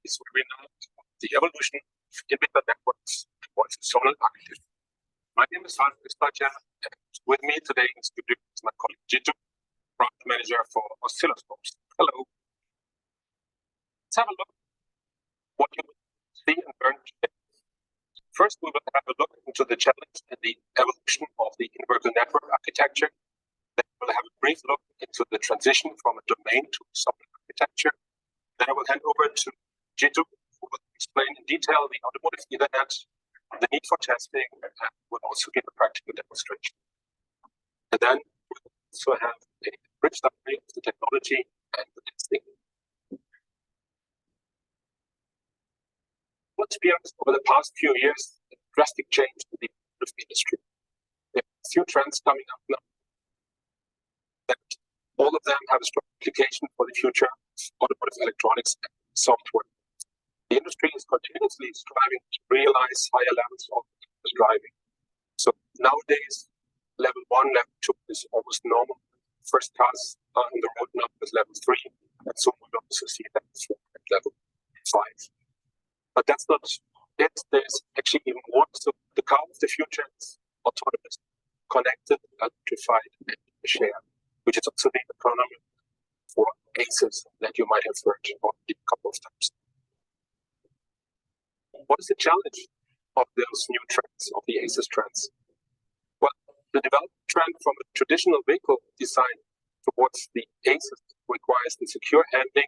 this webinar, the evolution of in-vehicle networks towards zonal architecture. My name is Ralf Österreicher, and with me today is my colleague Jitu, product manager for oscilloscopes. Hello. Let's have a look at what you will see and learn today. First, we will have a look into the challenge and the evolution of the in-vehicle network architecture. Then we'll have a brief look into the transition from a domain to zonal architecture. Then I will hand over to Jitu, who will explain in detail the automotive Ethernet, the need for testing, and will also give a practical demonstration. And then we'll also have a brief summary of the technology and the testing. Let's be honest, over the past few years, a drastic change in the automotive industry. There are a few trends coming up now that all of them have a strong implication for the future of automotive electronics and software. The industry is continuously striving to realize higher levels of driving. So nowadays, level 1, level 2 is almost normal. First cars are on the road now with level 3, and soon we'll also see level 4 and level 5. But that's not it. There's actually even more. So the car of the future is autonomous, connected, electrified, and shared, which is also the acronym for ACES that you might have heard already a couple of times. What is the challenge of those new trends, of the ACES trends? Well, the development trend from a traditional vehicle design towards the ACES requires the secure handling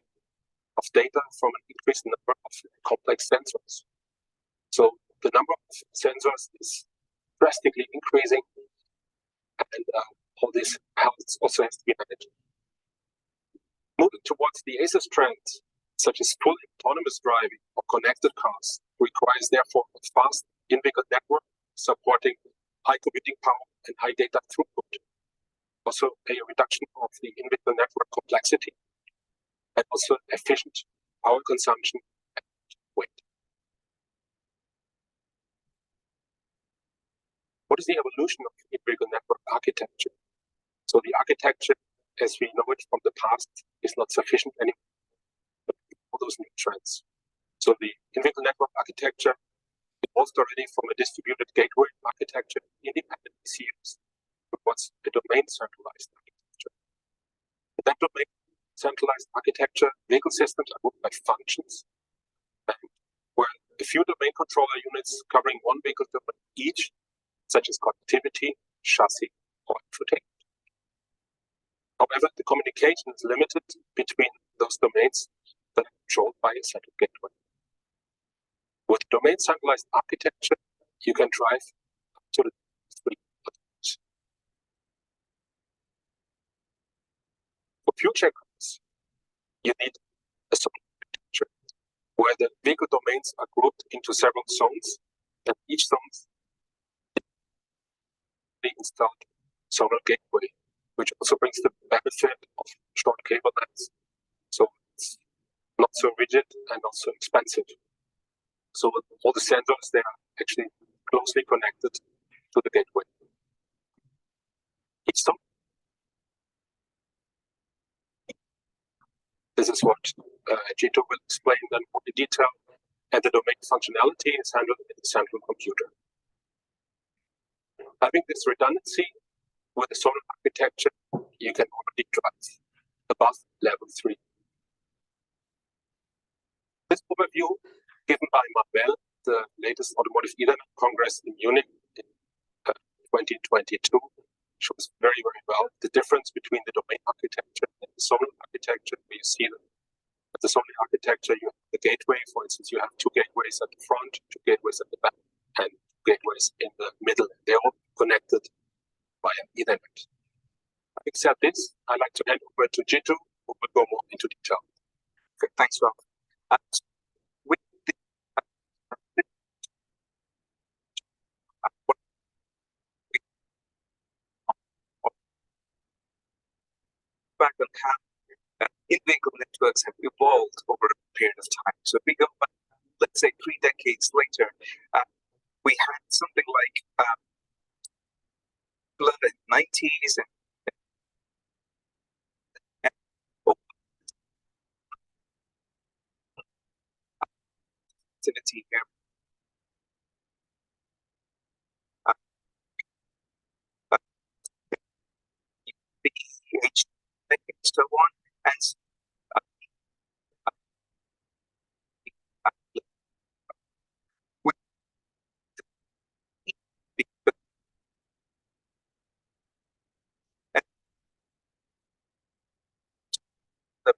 of data from an increased number of complex sensors. So the number of sensors is drastically increasing, and all this also has to be managed. Moving towards the ACES trends, such as fully autonomous driving or connected cars, requires therefore a fast in-vehicle network supporting high computing power and high data throughput. Also a reduction of the in-vehicle network complexity, and also efficient power consumption and weight. What is the evolution of in-vehicle network architecture? So the architecture, as we know it from the past, is not sufficient anymore for those new trends. So the in-vehicle network architecture evolved already from a distributed gateway architecture, independent ECUs, towards a domain centralized architecture. In that domain centralized architecture, vehicle systems are grouped by functions, and where a few domain controller units covering one vehicle domain each, such as connectivity, chassis, or infotainment. However, the communication is limited between those domains that are controlled by a set of gateway. With domain centralized architecture, you can drive up to the 3 domains. For future cars, you need a zonal architecture where the vehicle domains are grouped into several zones, and each zone is installed zonal gateway, which also brings the benefit of short cable lengths. So it's not so rigid and not so expensive. So all the sensors, they are actually closely connected to the gateway. Each zone. This is what Jitu will explain then more in detail, and the domain functionality is handled in the central computer. Having this redundancy with the zonal architecture, you can already drive above level 3. This overview given by Marvell, the latest automotive Ethernet Congress in Munich in 2022, shows very, very well the difference between the domain architecture and the zonal architecture. Where you see that at the zonal architecture, you have the gateway. For instance, you have 2 gateways at the front, 2 gateways at the back, and 2 gateways in the middle. They're all connected via Ethernet. Having said this, I'd like to hand over to Jitu, who will go more into detail. Okay, thanks, Ralf. Back on how in-vehicle networks have evolved over a period of time. So if we go back, let's say 3 decades later, we had something like the 90s and connectivity here. So on, and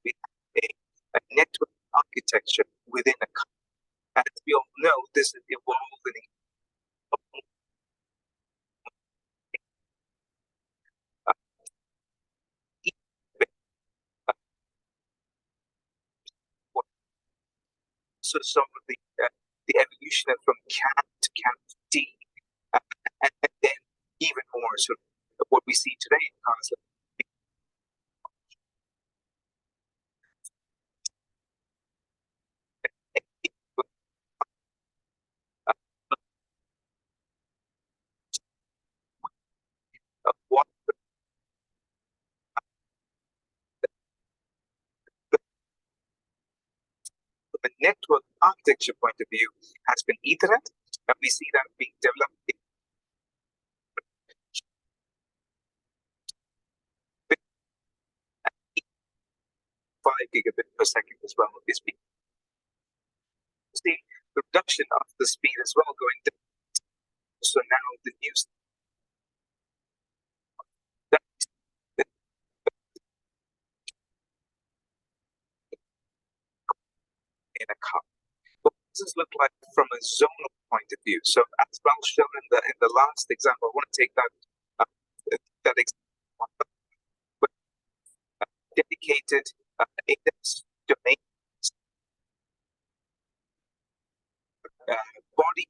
we have a network architecture within a company. As we all know, this is evolving. So some of the evolution from CAT to CAT-D, and then even more sort of what we see today in cars like what from a network architecture point of view has been Ethernet, and we see that being developed in 5 gigabit per second as well. Is being see the reduction of the speed as well going down. So now the news in a car. What does this look like from a zonal point of view? So as well shown in the last example, I want to take that example, dedicated ADAS domain body,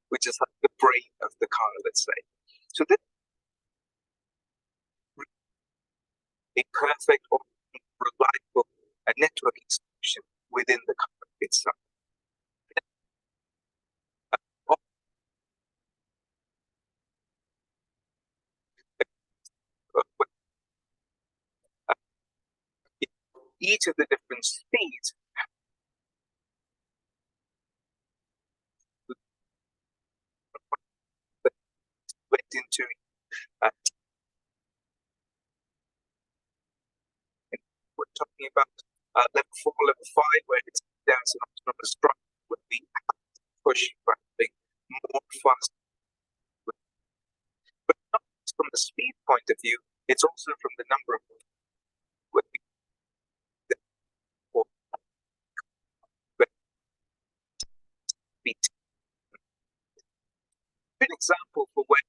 which is like the brain of the car, let's say. So this is a perfect or reliable networking solution within the car itself. Each of the different speeds went into we're talking about level 4, level 5, where it's down to an autonomous drive, would be push something more fast. But not just from the speed point of view, it's also from the number of speed. An example for when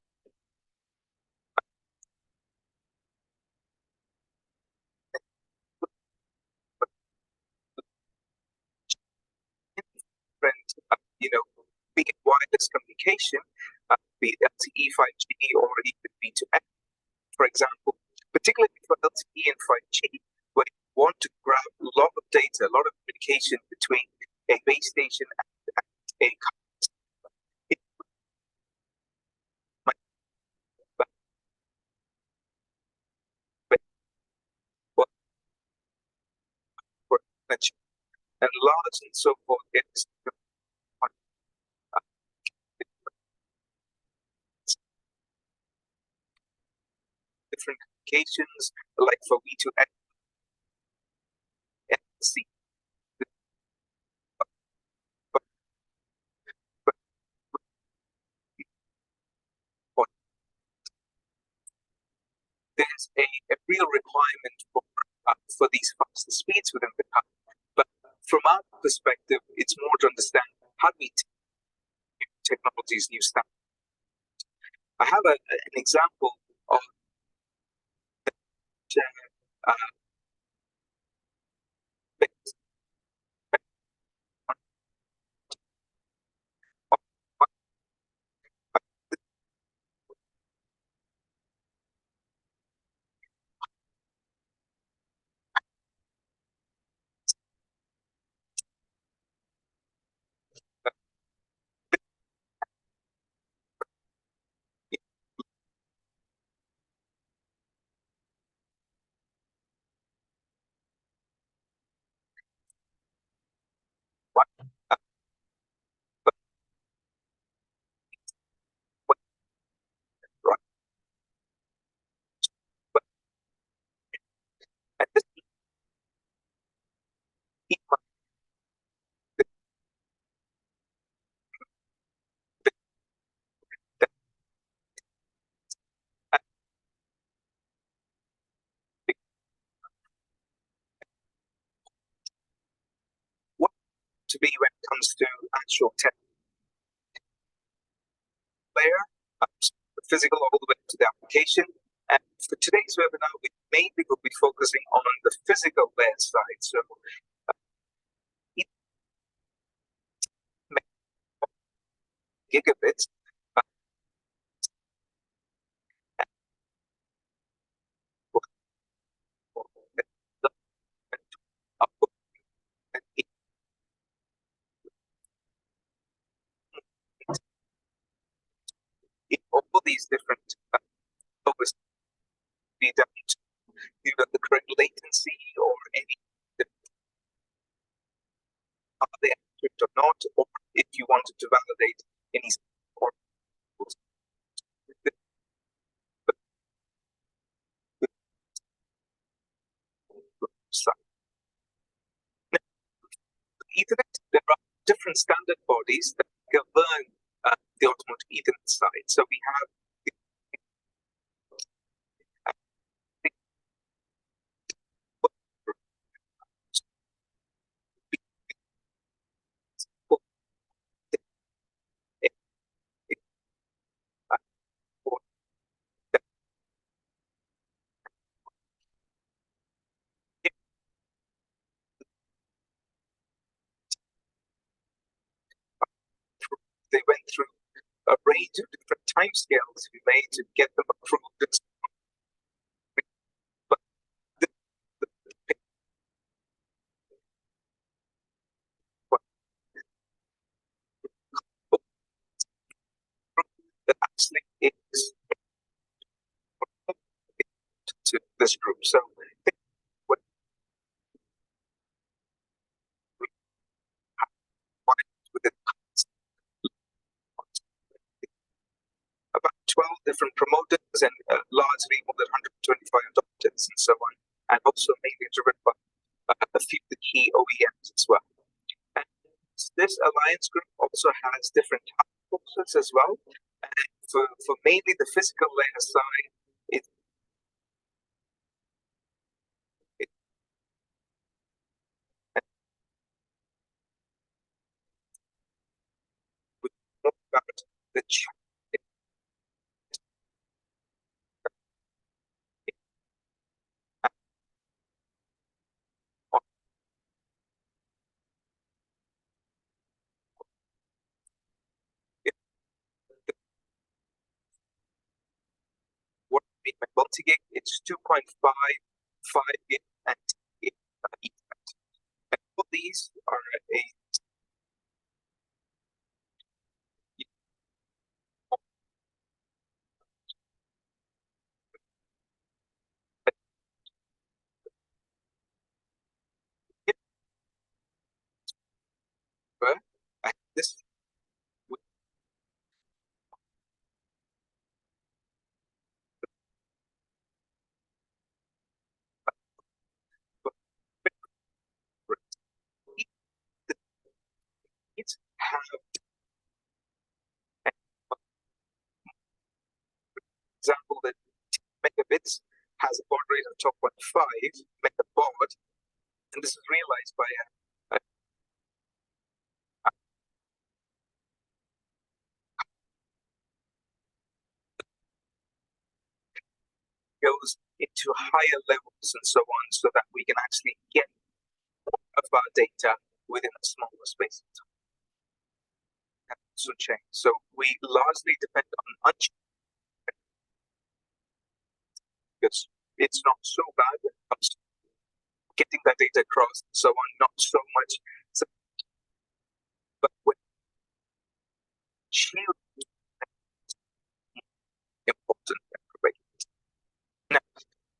be it wireless communication, be it LTE, 5G, or even V2X, for example, particularly for LTE and 5G, where you want to grab a lot of data, a lot of communication between a base station and a and large and so forth. It's different communications, like for V2X, NFC. There's a real requirement for these faster speeds within the car. But from our perspective, it's more to understand how do we take new technologies, new stuff. I have an example of to be when it comes to actual tech layer, the physical all the way to the application. And for today's webinar, we mainly will be focusing on the physical layer side. So gigabits. In all these different focus be done to either the correct latency or any are they accurate or not, or if you wanted to validate any or Ethernet, there are different standard bodies that govern the automotive Ethernet side. So we have they went through a range of different timescales we made to get them approved. But that actually is to this group. So what we have with it, about 12 different promoters and largely more than 125 adopters and so on, and also mainly driven by a few of the key OEMs as well. And this alliance group also has different task forces as well. And for mainly the physical layer side, we talk about the what we mean by multi-gig, it's 2.5, 5 gig, and 10 gig Ethernet. And all these are a and this needs have an example that megabits has a baud rate of 12.5 megabaud, and this is realized by a goes into higher levels and so on, so that we can actually get more of our data within a smaller space of time. So change. So we largely depend on because it's not so bad when it comes to getting that data across and so on, not so much. So, but when shield important now,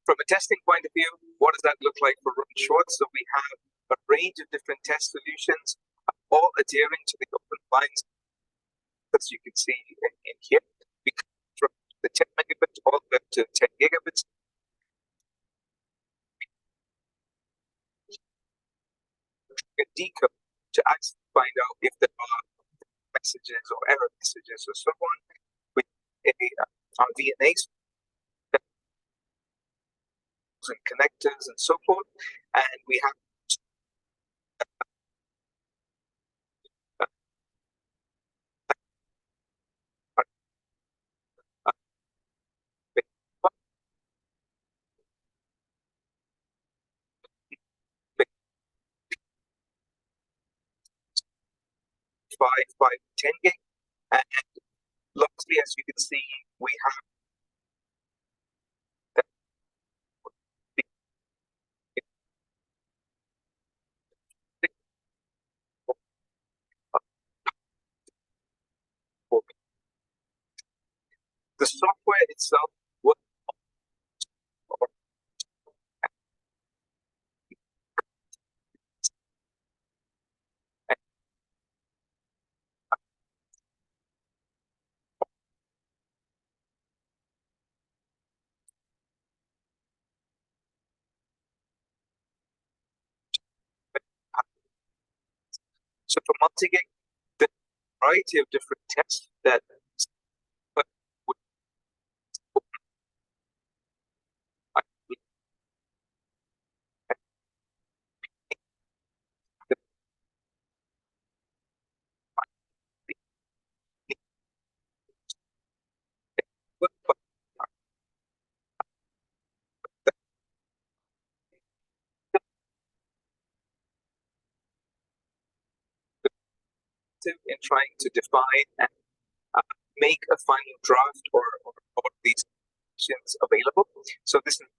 from a testing point of view, what does that look like for Rowan Schwartz? So we have a range of different test solutions, all adhering to the open lines, as you can see in here. We come from the 10 megabit all the way up to 10 gigabits. Decode to actually find out if there are messages or error messages or so on with our VNAs and connectors and so forth. And we have 5, 10 gig. And lastly, as you can see, we have the software itself works so for multi-gig, the variety of different tests that would in trying to define and make a final draft or these options available. So this is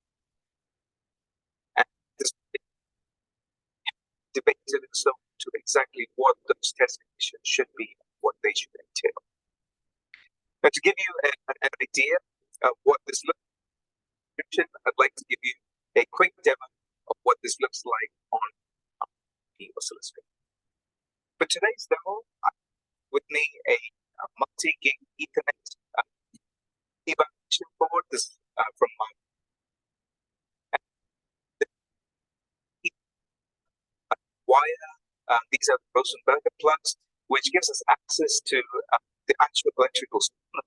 debated so to exactly what those test conditions should be, what they should entail. Now, to give you an idea of what this looks like, I'd like to give you a quick demo of what this looks like on the oscilloscope. For today's demo, I have with me a multi-gig Ethernet evaluation board. This from my wire. These are Rosenberger plugs, which gives us access to the actual electrical signal.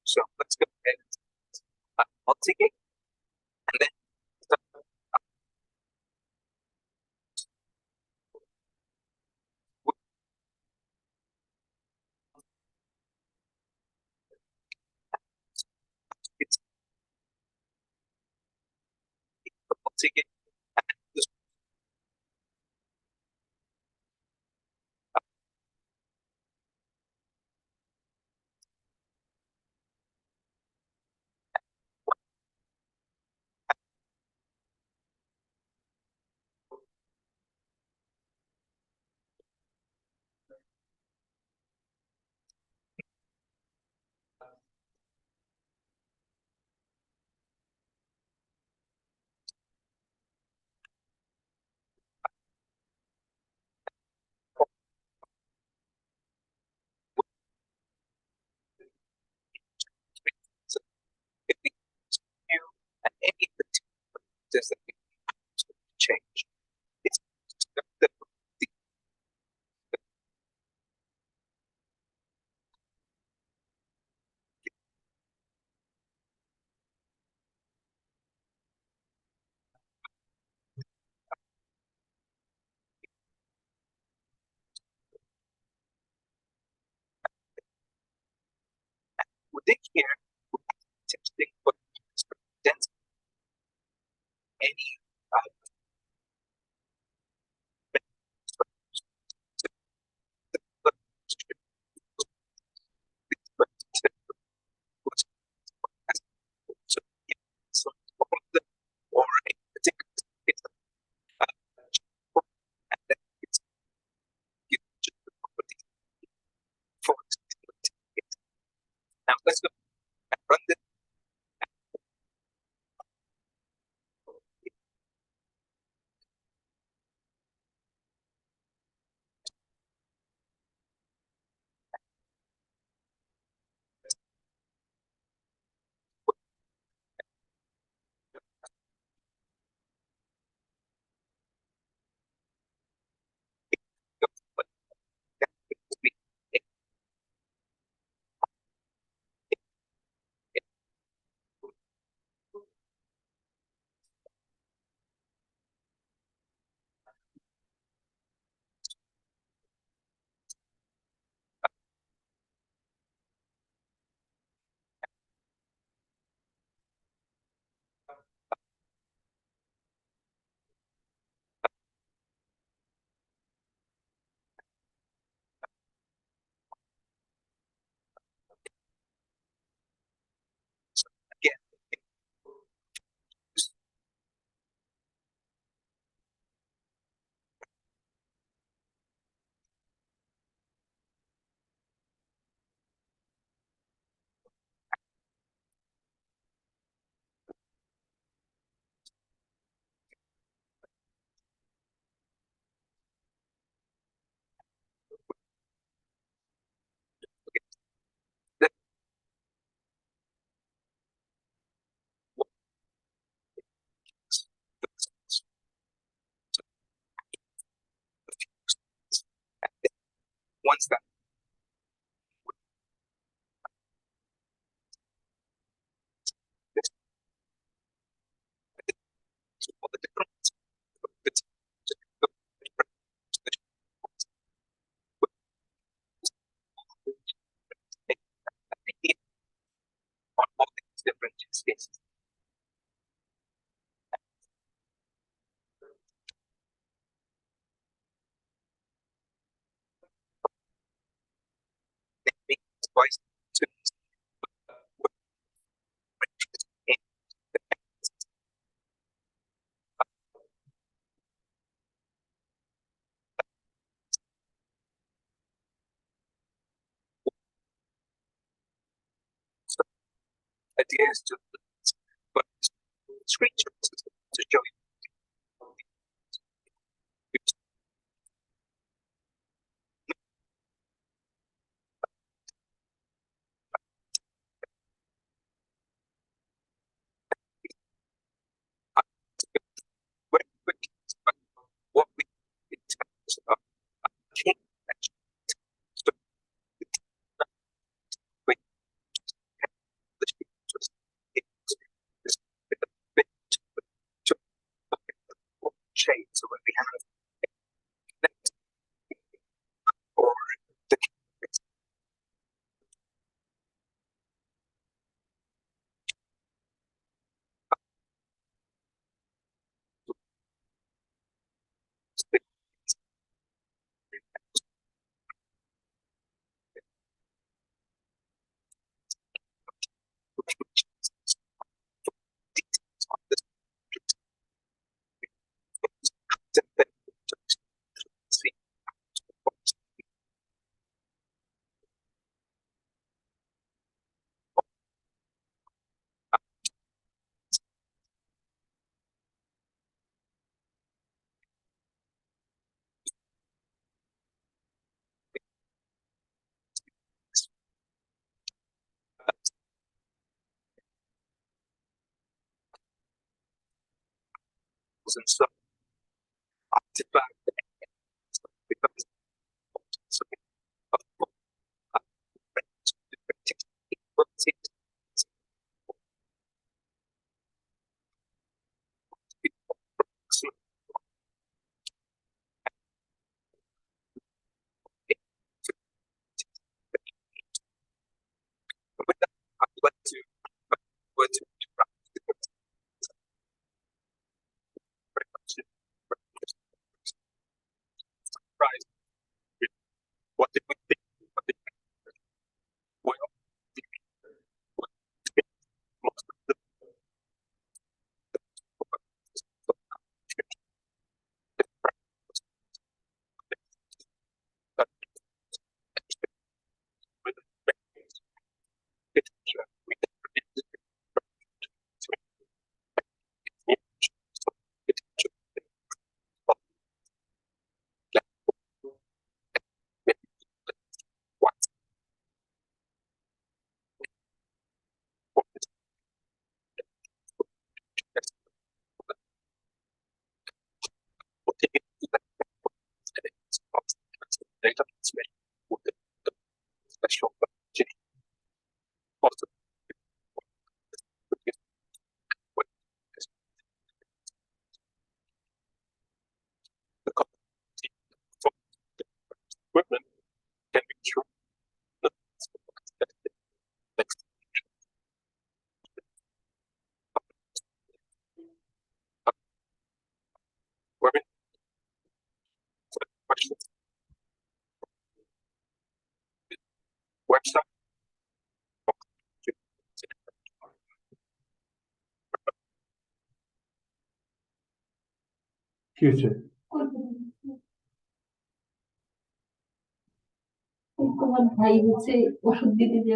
So let's go ahead and multi-gig, and then it's multi-gig, and this so if we continue and any of the things that we change, it's the within here, we're testing for density, any advice to ideas to but screenshots to show you. Very quickly what we in terms of king so we the just is a bit to change. So when we have next or the and stuff artifact becomes so with that, I would like to surprise with what did we think? What did we well, most of the that with it, we can predict it once data transmission with the special also with the equipment can be true. Next questions website future তোমার ভাই হচ্ছে ওষুধ দিতে যে